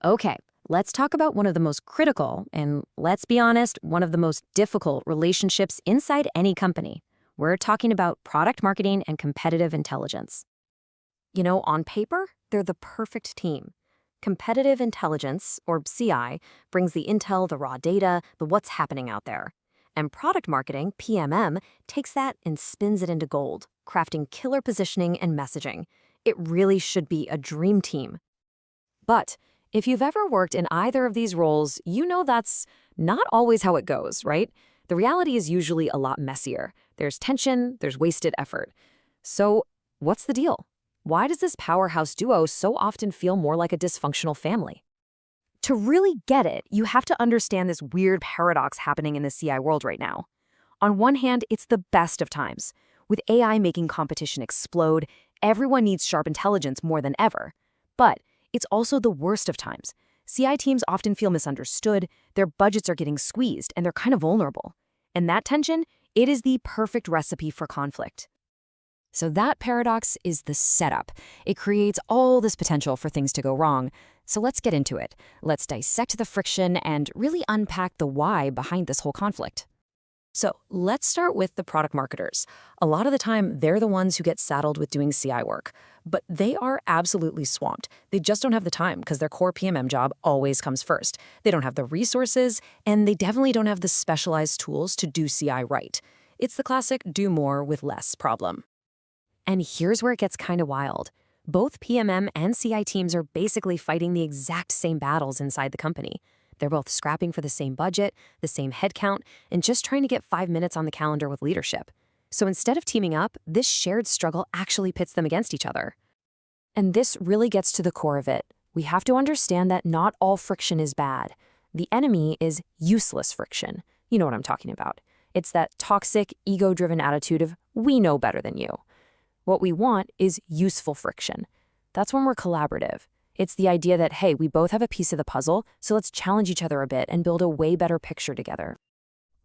Okay, let's talk about one of the most critical and, let's be honest, one of the most difficult relationships inside any company. We're talking about product marketing and competitive intelligence. On paper, they're the perfect team. Competitive intelligence, or CI, brings the intel, the raw data, the what's happening out there. And product marketing, PMM, takes that and spins it into gold, crafting killer positioning and messaging. It really should be a dream team. But if you've ever worked in either of these roles, you know that's not always how it goes, right? The reality is usually a lot messier. There's tension, there's wasted effort. So, what's the deal? Why does this powerhouse duo so often feel more like a dysfunctional family? To really get it, you have to understand this weird paradox happening in the CI world right now. On one hand, it's the best of times. With AI making competition explode, everyone needs sharp intelligence more than ever. But it's also the worst of times. CI teams often feel misunderstood, their budgets are getting squeezed, and they're kind of vulnerable. And that tension, it is the perfect recipe for conflict. So that paradox is the setup. It creates all this potential for things to go wrong. So let's get into it. Let's dissect the friction and really unpack the why behind this whole conflict. So let's start with the product marketers. A lot of the time, they're the ones who get saddled with doing CI work, but they are absolutely swamped. They just don't have the time because their core PMM job always comes first. They don't have the resources, and they definitely don't have the specialized tools to do CI right. It's the classic do more with less problem. And here's where it gets kind of wild. Both PMM and CI teams are basically fighting the exact same battles inside the company. They're both scrapping for the same budget, the same headcount, and just trying to get 5 minutes on the calendar with leadership. So instead of teaming up, this shared struggle actually pits them against each other. And this really gets to the core of it. We have to understand that not all friction is bad. The enemy is useless friction. You know what I'm talking about. It's that toxic, ego-driven attitude of, we know better than you. What we want is useful friction. That's when we're collaborative. It's the idea that, hey, we both have a piece of the puzzle, so let's challenge each other a bit and build a way better picture together.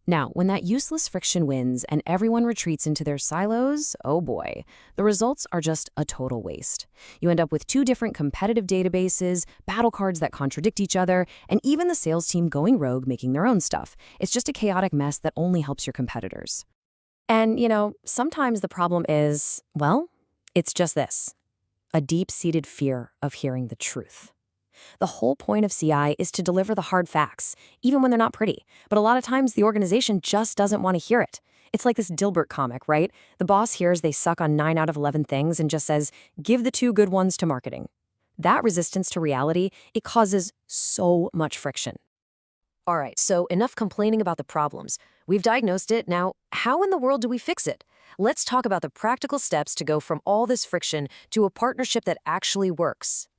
Now, when that useless friction wins and everyone retreats into their silos, oh boy, the results are just a total waste. You end up with 2 different competitive databases, battle cards that contradict each other, and even the sales team going rogue making their own stuff. It's just a chaotic mess that only helps your competitors. And, sometimes the problem is, well, it's just this. A deep-seated fear of hearing the truth. The whole point of CI is to deliver the hard facts, even when they're not pretty. But a lot of times, the organization just doesn't want to hear it. It's like this Dilbert comic, right? The boss hears they suck on 9 out of 11 things and just says, give the 2 good ones to marketing. That resistance to reality, it causes so much friction. All right, so enough complaining about the problems. We've diagnosed it. Now, how in the world do we fix it? Let's talk about the practical steps to go from all this friction to a partnership that actually works.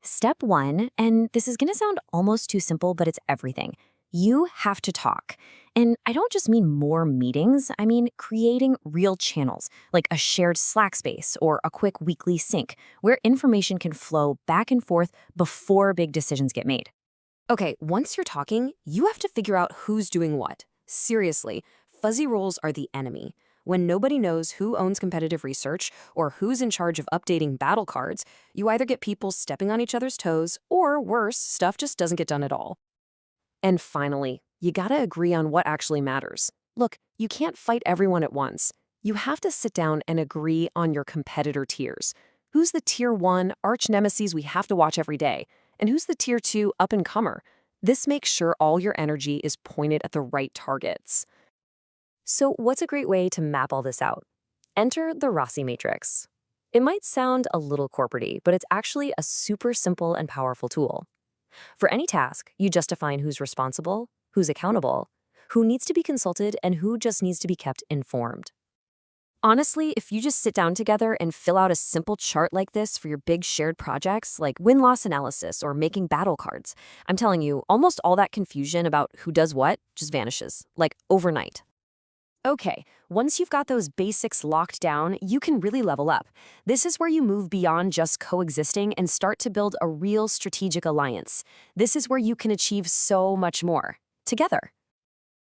Step 1, and this is going to sound almost too simple, but it's everything. You have to talk. And I don't just mean more meetings, I mean creating real channels, like a shared Slack space or a quick weekly sync, where information can flow back and forth before big decisions get made. Okay, once you're talking, you have to figure out who's doing what. Seriously, fuzzy roles are the enemy. When nobody knows who owns competitive research or who's in charge of updating battle cards, you either get people stepping on each other's toes, or worse, stuff just doesn't get done at all. And finally, you gotta agree on what actually matters. Look, you can't fight everyone at once. You have to sit down and agree on your competitor tiers. Who's the tier 1 arch nemesis we have to watch every day? And who's the tier 2 up-and-comer? This makes sure all your energy is pointed at the right targets. So what's a great way to map all this out? Enter the Rossi Matrix. It might sound a little corporate-y, but it's actually a super simple and powerful tool. For any task, you just define who's responsible, who's accountable, who needs to be consulted, and who just needs to be kept informed. Honestly, if you just sit down together and fill out a simple chart like this for your big shared projects, like win-loss analysis or making battle cards, I'm telling you, almost all that confusion about who does what just vanishes, like overnight. Okay, once you've got those basics locked down, you can really level up. This is where you move beyond just coexisting and start to build a real strategic alliance. This is where you can achieve so much more, together.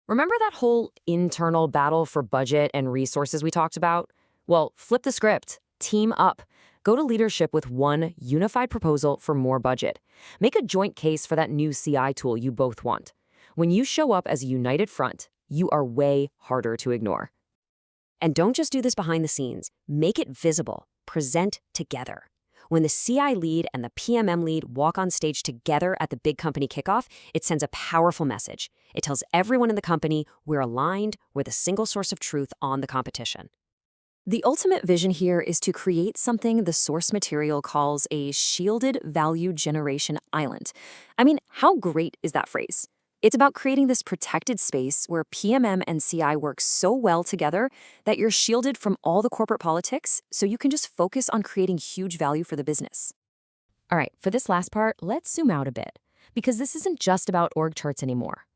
Remember that whole internal battle for budget and resources we talked about? Well, flip the script. Team up. Go to leadership with one unified proposal for more budget. Make a joint case for that new CI tool you both want. When you show up as a united front, you are way harder to ignore. And don't just do this behind the scenes. Make it visible. Present together. When the CI lead and the PMM lead walk on stage together at the big company kickoff, it sends a powerful message. It tells everyone in the company we're aligned, we're the single source of truth on the competition. The ultimate vision here is to create something the source material calls a shielded value generation island. I mean, how great is that phrase? It's about creating this protected space where PMM and CI work so well together that you're shielded from all the corporate politics so you can just focus on creating huge value for the business. All right, for this last part, let's zoom out a bit, because this isn't just about org charts anymore.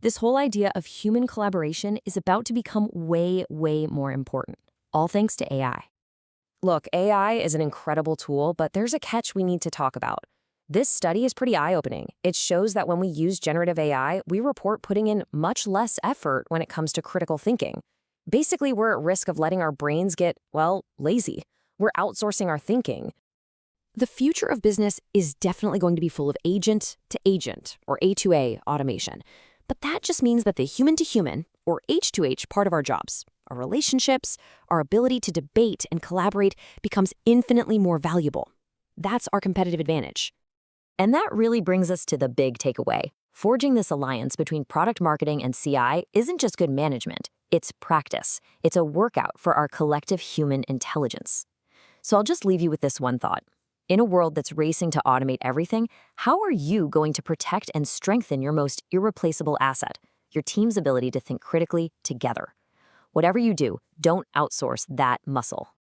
This whole idea of human collaboration is about to become way, way more important, all thanks to AI. Look, AI is an incredible tool, but there's a catch we need to talk about. This study is pretty eye-opening. It shows that when we use generative AI, we report putting in much less effort when it comes to critical thinking. Basically, we're at risk of letting our brains get, well, lazy. We're outsourcing our thinking. The future of business is definitely going to be full of agent-to-agent, or A2A automation. But that just means that the human-to-human, or H2H part of our jobs, our relationships, our ability to debate and collaborate becomes infinitely more valuable. That's our competitive advantage. And that really brings us to the big takeaway. Forging this alliance between product marketing and CI isn't just good management, it's practice. It's a workout for our collective human intelligence. So I'll just leave you with this one thought. In a world that's racing to automate everything, how are you going to protect and strengthen your most irreplaceable asset, your team's ability to think critically together? Whatever you do, don't outsource that muscle.